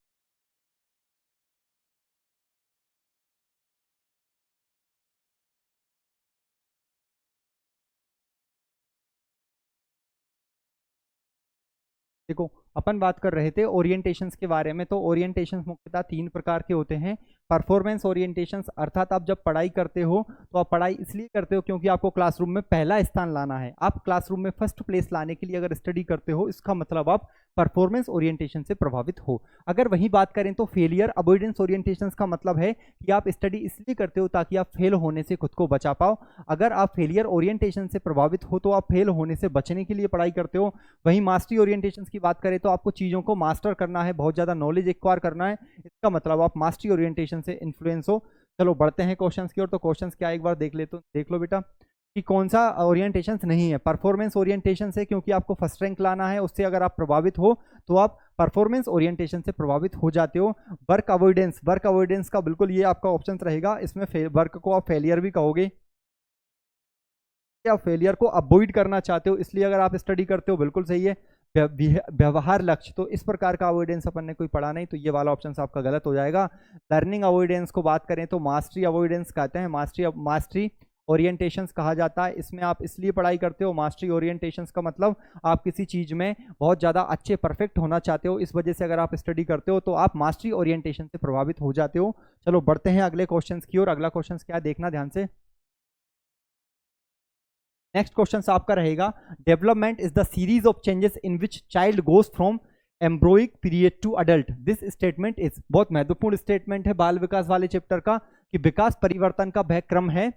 देखो, अपन बात कर रहे थे ओरिएंटेशंस के बारे में। तो ओरिएंटेशंस मुख्यतः 3 प्रकार के होते हैं। परफॉर्मेंस ओरिएंटेशंस, अर्थात आप जब पढ़ाई करते हो तो आप पढ़ाई इसलिए करते हो क्योंकि आपको क्लासरूम में पहला स्थान लाना है। आप क्लासरूम में फर्स्ट प्लेस लाने के लिए अगर स्टडी करते हो, इसका मतलब आप परफॉर्मेंस ओरिएंटेशन से प्रभावित हो। अगर वही बात करें तो फेलियर अवॉइडेंस ओरिएंटेशन का मतलब है कि आप स्टडी इसलिए करते हो ताकि आप फेल होने से खुद को बचा पाओ। अगर आप फेलियर ओरिएंटेशन से प्रभावित हो तो आप फेल होने से बचने के लिए पढ़ाई करते हो। वहीं मास्टरी ओरिएंटेशन की बात करें तो आपको चीज़ों को मास्टर करना है, बहुत ज़्यादा नॉलेज एक्वायर करना है, इसका मतलब आप मास्टरी ओरिएंटेशन से इन्फ्लुएंस हो। चलो बढ़ते हैं क्वेश्चंस की ओर। तो क्वेश्चंस क्या एक बार देख लो बेटा कि कौन सा ओरिएंटेशन नहीं है। परफॉर्मेंस ओरिएंटेशन से, क्योंकि आपको फर्स्ट रैंक लाना है, उससे अगर आप प्रभावित हो तो आप परफॉर्मेंस ओरिएंटेशन से प्रभावित हो जाते हो। वर्क अवॉइडेंस का बिल्कुल ये आपका ऑप्शन रहेगा। इसमें वर्क को आप फेलियर भी कहोगे, आप फेलियर को अवॉइड करना चाहते हो, इसलिए अगर आप स्टडी करते हो बिल्कुल सही है। व्यवहार लक्ष्य, तो इस प्रकार का अवॉइडेंस अपन ने कोई पढ़ा नहीं, तो ये वाला ऑप्शन आपका गलत हो जाएगा। लर्निंग अवॉइडेंस को बात करें तो मास्टरी अवॉइडेंस कहते हैं, मास्टरी ओरिएंटेशंस कहा जाता है। इसमें आप इसलिए पढ़ाई करते हो, मास्टरी ओरिएंटेशंस का मतलब आप किसी चीज़ में बहुत ज़्यादा अच्छे परफेक्ट होना चाहते हो, इस वजह से अगर आप स्टडी करते हो तो आप मास्टरी ओरिएंटेशन से प्रभावित हो जाते हो। चलो बढ़ते हैं अगले क्वेश्चन की ओर। अगला क्वेश्चन क्या है देखना ध्यान से। नेक्स्ट क्वेश्चन आपका रहेगा, development is the series of changes in which child goes from embryonic period to adult. This statement is, बहुत महत्वपूर्ण स्टेटमेंट है बाल विकास वाले चैप्टर का, कि विकास परिवर्तन का वह क्रम है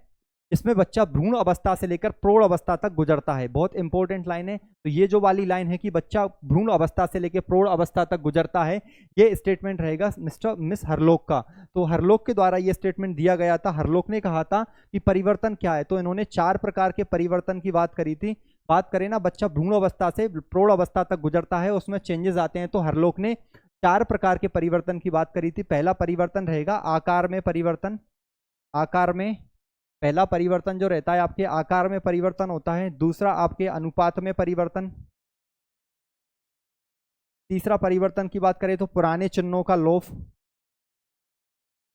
इसमें बच्चा भ्रूण अवस्था से लेकर प्रौढ़ अवस्था तक गुजरता है। बहुत इंपॉर्टेंट लाइन है। तो ये जो वाली लाइन है कि बच्चा भ्रूण अवस्था से लेकर प्रौढ़ अवस्था तक गुजरता है, ये स्टेटमेंट रहेगा मिस हरलोक का। तो हरलोक के द्वारा ये स्टेटमेंट दिया गया था। हरलोक ने कहा था कि परिवर्तन क्या है, तो इन्होंने 4 प्रकार के परिवर्तन की बात करी थी। बात करें ना, बच्चा भ्रूण अवस्था से प्रौढ़ अवस्था तक गुजरता है, उसमें चेंजेस आते हैं, तो हरलोक ने 4 प्रकार के परिवर्तन की बात करी थी। पहला परिवर्तन रहेगा आकार में परिवर्तन। आकार में पहला परिवर्तन जो रहता है आपके आकार में परिवर्तन होता है। दूसरा आपके अनुपात में परिवर्तन। तीसरा परिवर्तन की बात करें तो पुराने चिन्हों का लोप,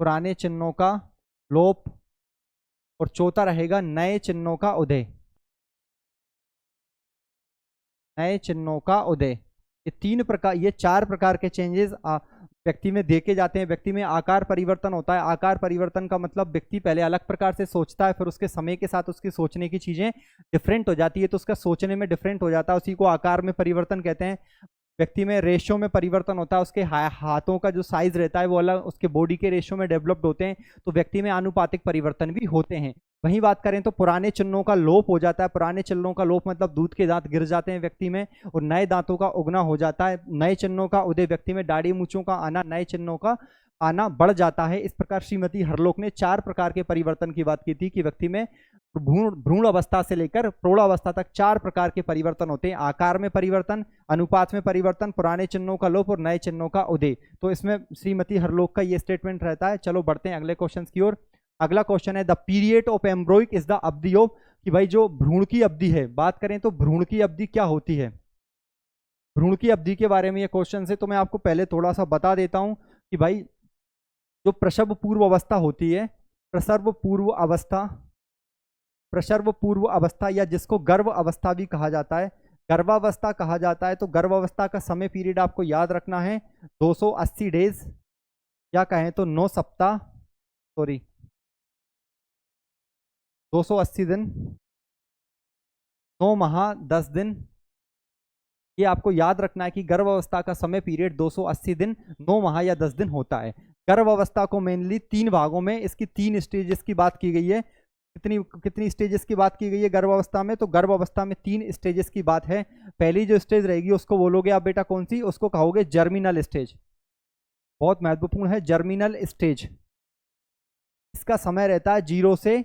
पुराने चिन्हों का लोप। और चौथा रहेगा नए चिन्हों का उदय, नए चिन्हों का उदय। ये 4 प्रकार के चेंजेस व्यक्ति में देखे जाते हैं। व्यक्ति में आकार परिवर्तन होता है। आकार परिवर्तन का मतलब व्यक्ति पहले अलग प्रकार से सोचता है, फिर उसके समय के साथ उसकी सोचने की चीजें डिफरेंट हो जाती है, तो उसका सोचने में डिफरेंट हो जाता है, उसी को आकार में परिवर्तन कहते हैं। व्यक्ति में रेशो में परिवर्तन होता है, उसके हाथों का जो साइज रहता है वो अलग उसके बॉडी के रेशो में डेवलप्ड होते हैं। तो व्यक्ति में आनुपातिक परिवर्तन भी होते हैं। वहीं बात करें तो पुराने चिन्हों का लोप हो जाता है। पुराने चिन्हों का लोप मतलब दूध के दांत गिर जाते हैं व्यक्ति में, और नए दांतों का उगना हो जाता है। नए चिन्हों का उदय, व्यक्ति में दाढ़ी मूंछों का आना, नए चिन्हों का आना बढ़ जाता है। इस प्रकार श्रीमती हरलोक ने 4 प्रकार के परिवर्तन की बात की थी कि व्यक्ति में भ्रूण अवस्था से लेकर प्रौढ़ अवस्था तक 4 प्रकार के परिवर्तन होते हैं। आकार में परिवर्तन, अनुपात में परिवर्तन, पुराने चिन्हों का लोप और नए चिन्हों का उदय। तो इसमें श्रीमती हरलोक का ये स्टेटमेंट रहता है। चलो बढ़ते हैं अगले क्वेश्चन की ओर। अगला क्वेश्चन है, the period of embryonic is the अवधि ऑफ, कि भाई जो भ्रूण की अवधि है, बात करें तो भ्रूण की अवधि क्या होती है। भ्रूण की अवधि के बारे में ये क्वेश्चन है, तो मैं आपको पहले थोड़ा सा बता देता हूं कि भाई जो प्रसव पूर्व अवस्था होती है, प्रसव पूर्व अवस्था या जिसको गर्भ अवस्था भी कहा जाता है, गर्भावस्था कहा जाता है। तो गर्भावस्था का समय पीरियड आपको याद रखना है 280 डेज, या कहें तो 9 सप्ताह, 280 दिन, 9 माह 10 दिन। ये आपको याद रखना है कि गर्भ अवस्था का समय पीरियड 280 दिन, 9 माह या 10 दिन होता है। गर्भ अवस्था को मेनली 3 भागों में, इसकी 3 स्टेजेस की बात की गई है। कितनी स्टेजेस की बात की गई है गर्भ अवस्था में, तो गर्भ अवस्था में 3 स्टेजेस की बात है। पहली जो स्टेज रहेगी उसको बोलोगे आप बेटा कौन सी, उसको कहोगे जर्मिनल स्टेज। बहुत महत्वपूर्ण है जर्मिनल स्टेज। इसका समय रहता है 0 से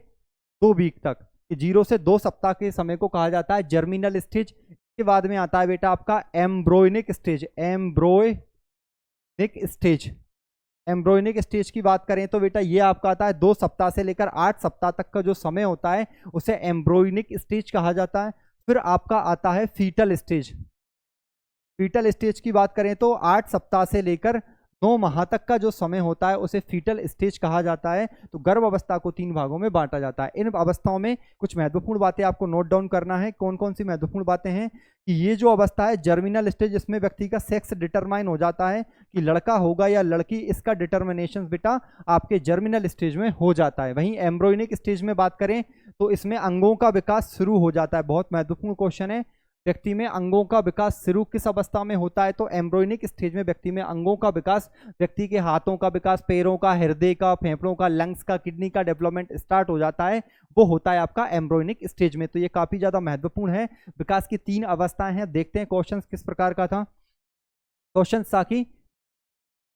2 वीक तक, 0 से 2 सप्ताह के समय को कहा जाता है जर्मिनल स्टेज। के बाद में आता है बेटा आपका एम्ब्रोइनिक स्टेज। एम्ब्रोइनिक स्टेज की बात करें तो बेटा ये आपका आता है 2 सप्ताह से लेकर 8 सप्ताह तक का जो समय होता है उसे एम्ब्रोइनिक स्टेज कहा जाता है। फिर आपका आता है फीटल स्टेज। फीटल स्टेज की बात करें तो 8 सप्ताह से लेकर 9 माह तक का जो समय होता है उसे फीटल स्टेज कहा जाता है। तो गर्भ अवस्था को 3 भागों में बांटा जाता है। इन अवस्थाओं में कुछ महत्वपूर्ण बातें आपको नोट डाउन करना है। कौन कौन सी महत्वपूर्ण बातें हैं कि ये जो अवस्था है जर्मिनल स्टेज, इसमें व्यक्ति का सेक्स डिटरमाइन हो जाता है कि लड़का होगा या लड़की, इसका डिटर्मिनेशन बेटा आपके जर्मिनल स्टेज में हो जाता है। वहीं एम्ब्रोइनिक स्टेज में बात करें तो इसमें अंगों का विकास शुरू हो जाता है। बहुत महत्वपूर्ण क्वेश्चन है, व्यक्ति में अंगों का विकास शुरू किस अवस्था में होता है? तो एम्ब्रोइनिक स्टेज में व्यक्ति में अंगों का विकास, व्यक्ति के हाथों का विकास, पैरों का, हृदय का, फेफड़ों का, लंग्स का, किडनी का डेवलपमेंट स्टार्ट हो जाता है, वो होता है आपका एम्ब्रोइनिक स्टेज में। तो ये काफी ज्यादा महत्वपूर्ण है। विकास की 3 अवस्थाएं हैं। देखते हैं क्वेश्चन किस प्रकार का था। क्वेश्चन था कि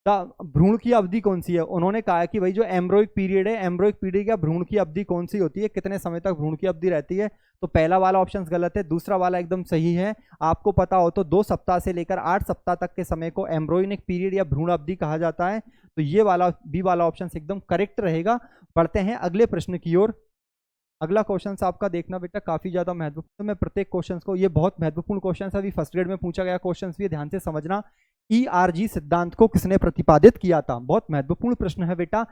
भ्रूण की अवधि कौन सी है? उन्होंने कहा कि भाई जो एम्ब्रोइक पीरियड है, एम्ब्रोइक पीरियड या भ्रूण की अवधि कौन सी होती है, कितने समय तक भ्रूण की अवधि रहती है? तो पहला वाला ऑप्शन गलत है, दूसरा वाला एकदम सही है। आपको पता हो तो 2 सप्ताह से लेकर 8 सप्ताह तक के समय को एम्ब्रोइनिक पीरियड या भ्रूण अवधि कहा जाता है। तो ये वाला बी वाला ऑप्शन एकदम करेक्ट रहेगा। बढ़ते हैं अगले प्रश्न की ओर। अगला क्वेश्चन आपका देखना बेटा काफी ज्यादा महत्वपूर्ण। मैं प्रत्येक क्वेश्चन को, ये बहुत महत्वपूर्ण क्वेश्चन अभी फर्स्ट ग्रेड में पूछा गया क्वेश्चन भी ध्यान से समझना। ERG सिद्धांत को किसने प्रतिपादित किया था? बहुत महत्वपूर्ण प्रश्न है बेटा।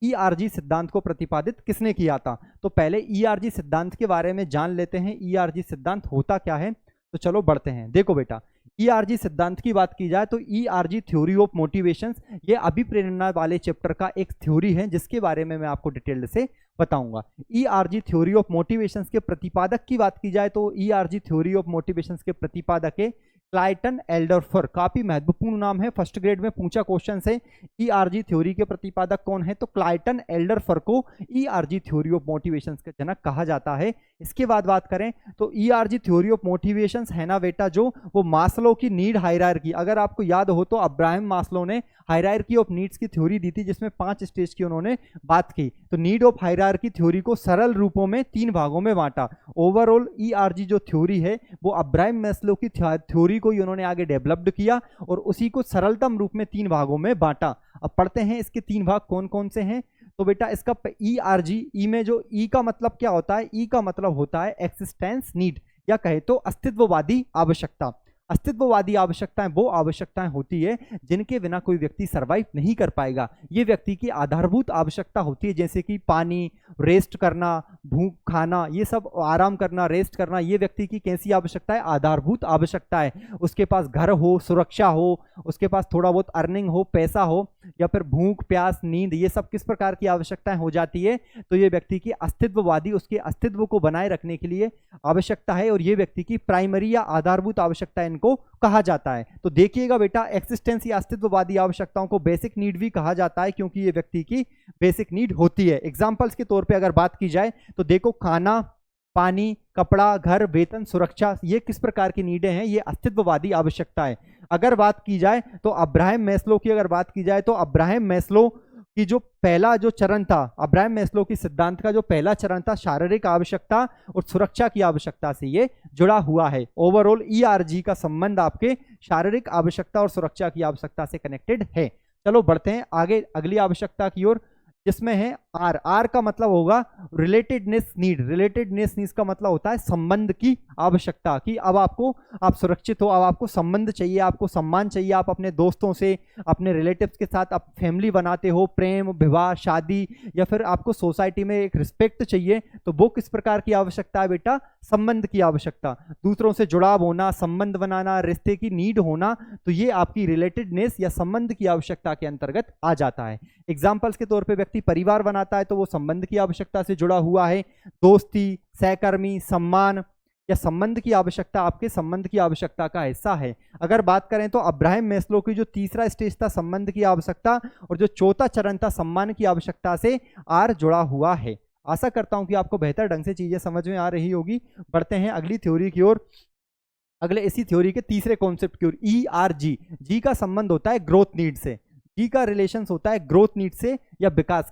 ERG सिद्धांत को प्रतिपादित किसने किया था? तो पहले ERG सिद्धांत के बारे में जान लेते हैं। ERG सिद्धांत होता क्या है? तो चलो बढ़ते हैं। देखो बेटा, ERG सिद्धांत की बात की जाए तो ERG थ्योरी ऑफ मोटिवेशंस, ये अभिप्रेरणा वाले चैप्टर का एक थ्योरी है जिसके बारे में मैं आपको डिटेल से बताऊंगा। ERG थ्योरी ऑफ मोटिवेशंस के प्रतिपादक की बात की जाए तो ERG थ्योरी ऑफ मोटिवेशंस के प्रतिपादक है क्लाइटन एल्डरफर। काफी महत्वपूर्ण नाम है, फर्स्ट ग्रेड में पूछा क्वेश्चन से। ERG थ्योरी के प्रतिपादक कौन है? तो क्लाइटन एल्डरफर को ERG थ्योरी ऑफ मोटिवेशंस के जनक कहा जाता है। इसके बाद बात करें तो ERG थ्योरी ऑफ मोटिवेशंस है ना बेटा, जो वो मास्लो की नीड हायरार्की, अगर आपको याद हो तो अब्राहम मास्लो ने हायरार्की ऑफ नीड्स की थ्योरी दी थी जिसमें 5 स्टेज की उन्होंने बात की। तो नीड ऑफ हायरार्की थ्योरी को सरल रूपों में 3 भागों में बांटा। ओवरऑल ERG जो थ्योरी है वो अब्राहम मास्लो की थ्योरी को उन्होंने आगे डेवलप्ड किया और उसी को सरलतम रूप में 3 भागों में बांटा। अब पढ़ते हैं इसके 3 भाग कौन कौन से हैं। तो बेटा इसका ERG, ई में जो ई का मतलब क्या होता है? ई का मतलब होता है एक्सिस्टेंस नीड, या कहे तो अस्तित्ववादी आवश्यकता। अस्तित्ववादी आवश्यकताएं वो आवश्यकताएं होती है जिनके बिना कोई व्यक्ति सरवाइव नहीं कर पाएगा। ये व्यक्ति की आधारभूत आवश्यकता होती है, जैसे कि पानी, रेस्ट करना, भूख, खाना, ये सब, आराम करना, रेस्ट करना, ये व्यक्ति की कैसी आवश्यकता है? आधारभूत आवश्यकता है। उसके पास घर हो, सुरक्षा हो, उसके पास थोड़ा बहुत अर्निंग हो, पैसा हो, या फिर भूख, प्यास, नींद, ये सब किस प्रकार की आवश्यकताएं हो जाती है? तो ये व्यक्ति की अस्तित्ववादी, उसके अस्तित्व को बनाए रखने के लिए आवश्यकता है और ये व्यक्ति की प्राइमरी या आधारभूत आवश्यकता को कहा जाता है। तो देखिएगा बेटा, एक्सिस्टेंस या अस्तित्ववादी आवश्यकताओं को बेसिक नीड भी कहा जाता है क्योंकि ये व्यक्ति की बेसिक नीड होती है। एग्जांपल्स के तौर पे अगर बात की जाए तो देखो, खाना, पानी, कपड़ा, घर, वेतन, सुरक्षा, ये किस प्रकार की नीडें हैं? ये अस्तित्ववादी आवश्यकता है। अगर बात की जाए तो अब्राहम मैस्लो की, अगर बात की जाए तो अब्राहम मैस्लो कि जो पहला जो चरण था, अब्राहम मैस्लो की सिद्धांत का जो पहला चरण था, शारीरिक आवश्यकता और सुरक्षा की आवश्यकता से ये जुड़ा हुआ है। ओवरऑल ERG का संबंध आपके शारीरिक आवश्यकता और सुरक्षा की आवश्यकता से कनेक्टेड है। चलो बढ़ते हैं आगे अगली आवश्यकता की ओर, जिसमें है आर। आर का मतलब होगा रिलेटेडनेस नीड। रिलेटेडनेस नीड का मतलब होता है संबंध की आवश्यकता, कि अब आप सुरक्षित हो, अब आपको संबंध चाहिए, आपको सम्मान चाहिए, आप अपने दोस्तों से, अपने रिलेटिव्स के साथ आप फैमिली बनाते हो, प्रेम, विवाह, शादी, या फिर आपको सोसाइटी में एक रिस्पेक्ट चाहिए। तो वो किस प्रकार की आवश्यकता है बेटा? संबंध की आवश्यकता, दूसरों से जुड़ाव होना, संबंध बनाना, रिश्ते की नीड होना, तो ये आपकी रिलेटेडनेस या संबंध की आवश्यकता के अंतर्गत आ जाता है। एग्जाम्पल्स के तौर पे व्यक्ति परिवार बनाता है तो वो संबंध की आवश्यकता से जुड़ा हुआ है। दोस्ती, सहकर्मी, सम्मान या संबंध की आवश्यकता आपके संबंध की आवश्यकता का हिस्सा है। अगर बात करें तो अब्राहम मैस्लो की जो तीसरा स्टेज था संबंध की आवश्यकता, और जो चौथा चरण था सम्मान की आवश्यकता से आर जुड़ा हुआ है। आशा करता हूं कि आपको बेहतर ढंग से चीजें समझ में आ रही होगी। बढ़ते हैं अगली थ्योरी की ओर, अगले इसी थ्योरी के तीसरे कॉन्सेप्ट की ओर। ERG, जी का संबंध होता है ग्रोथ नीड से, जी का रिलेशन होता है ग्रोथ नीड से या विकास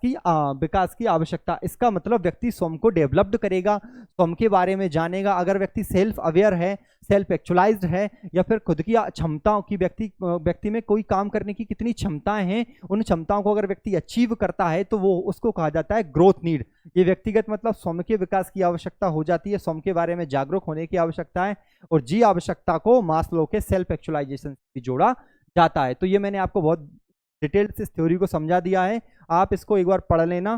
की आवश्यकता। इसका मतलब व्यक्ति स्वयं को डेवलप्ड करेगा, स्वयं के बारे में जानेगा। अगर व्यक्ति सेल्फ अवेयर है, सेल्फ एक्चुअलाइज्ड है, या फिर खुद की क्षमताओं की, व्यक्ति में कोई काम करने की कितनी क्षमताएं हैं, उन क्षमताओं को अगर व्यक्ति अचीव करता है तो वो उसको कहा जाता है ग्रोथ नीड। ये व्यक्तिगत मतलब स्वयं के विकास की आवश्यकता हो जाती है, स्वयं के बारे में जागरूक होने की आवश्यकता है। और जी आवश्यकता को मास्लो के सेल्फ एक्चुअलाइजेशन से जोड़ा जाता है। तो ये मैंने आपको बहुत डिटेल से इस थ्योरी को समझा दिया है, आप इसको एक बार पढ़ लेना,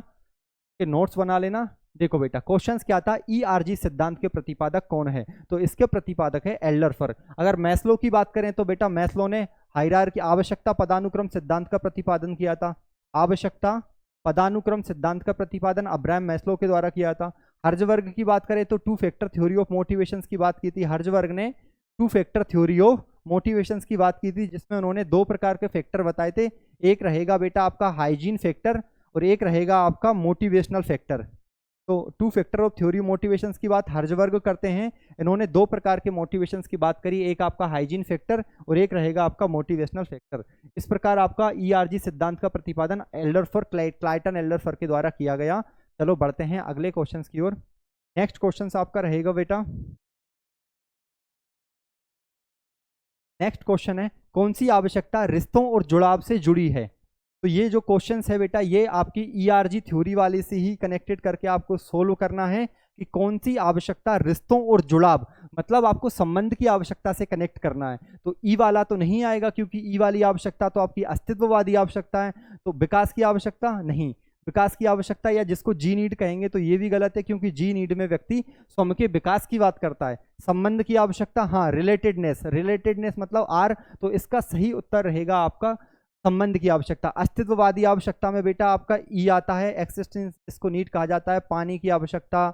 के नोट्स बना लेना। देखो बेटा क्वेश्चंस क्या था, ईआरजी सिद्धांत के प्रतिपादक कौन है, तो इसके प्रतिपादक है एल्डरफर। अगर मैस्लो की बात करें तो बेटा मैस्लो ने हायरार्की आवश्यकता पदानुक्रम सिद्धांत का प्रतिपादन किया था। आवश्यकता पदानुक्रम सिद्धांत का प्रतिपादन अब्राहम मैस्लो के द्वारा किया था। हर्जवर्ग की बात करें तो two factor theory of motivations की बात की थी। हर्जवर्ग ने two factor theory of motivations की बात की थी, जिसमें उन्होंने दो प्रकार के फैक्टर बताए थे। एक रहेगा बेटा आपका हाइजीन फैक्टर और एक रहेगा आपका मोटिवेशनल फैक्टर। तो two factor of theory motivations की बात हर्जवर्ग करते हैं। इन्होंने दो प्रकार के मोटिवेशंस की बात करी, एक आपका हाइजीन फैक्टर और एक रहेगा आपका मोटिवेशनल फैक्टर। इस प्रकार आपका ईआरजी सिद्धांत का प्रतिपादन एल्डरफर, क्लाइटन एल्डरफर के द्वारा किया गया। चलो बढ़ते हैं अगले क्वेश्चन की ओर। नेक्स्ट क्वेश्चन आपका रहेगा बेटा, नेक्स्ट क्वेश्चन है कौन सी आवश्यकता रिश्तों और जुड़ाव से जुड़ी है। तो ये जो क्वेश्चन है बेटा ये आपकी ईआरजी थ्योरी वाले से ही कनेक्टेड करके आपको सोल्व करना है कि कौन सी आवश्यकता रिश्तों और जुड़ाव, मतलब आपको संबंध की आवश्यकता से कनेक्ट करना है। तो ई वाला तो नहीं आएगा, क्योंकि ई वाली आवश्यकता तो आपकी अस्तित्ववादी आवश्यकता है। तो विकास की आवश्यकता नहीं, विकास की आवश्यकता या जिसको जी नीड कहेंगे तो ये भी गलत है, क्योंकि जी नीड में व्यक्ति स्वयं के विकास की बात करता है। संबंध की आवश्यकता, हाँ रिलेटेडनेस, रिलेटेडनेस मतलब आर, तो इसका सही उत्तर रहेगा आपका संबंध की आवश्यकता। अस्तित्ववादी आवश्यकता में बेटा आपका ई आता है, एक्सिस्टेंस इसको नीड कहा जाता है। पानी की आवश्यकता,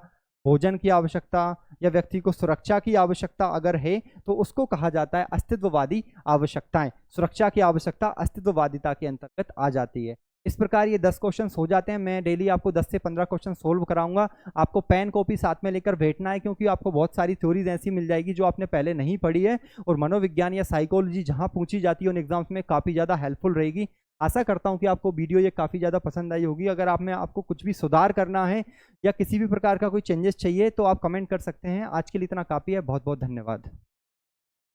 भोजन की आवश्यकता या व्यक्ति को सुरक्षा की आवश्यकता अगर है तो उसको कहा जाता है अस्तित्ववादी आवश्यकताएं। सुरक्षा की आवश्यकता अस्तित्ववादिता के अंतर्गत आ जाती है। इस प्रकार ये 10 क्वेश्चन हो जाते हैं। मैं डेली आपको 10 से 15 क्वेश्चन सोल्व कराऊंगा। आपको पेन कॉपी साथ में लेकर बैठना है, क्योंकि आपको बहुत सारी थ्योरीज ऐसी मिल जाएगी जो आपने पहले नहीं पढ़ी है, और मनोविज्ञान या साइकोलॉजी जहां पूछी जाती है उन एग्जाम्स में काफ़ी ज़्यादा हेल्पफुल रहेगी। आशा करता हूं कि आपको वीडियो ये काफ़ी ज़्यादा पसंद आई होगी। अगर आप में आपको कुछ भी सुधार करना है या किसी भी प्रकार का कोई चेंजेस चाहिए तो आप कमेंट कर सकते हैं। आज के लिए इतना काफ़ी है, बहुत बहुत धन्यवाद।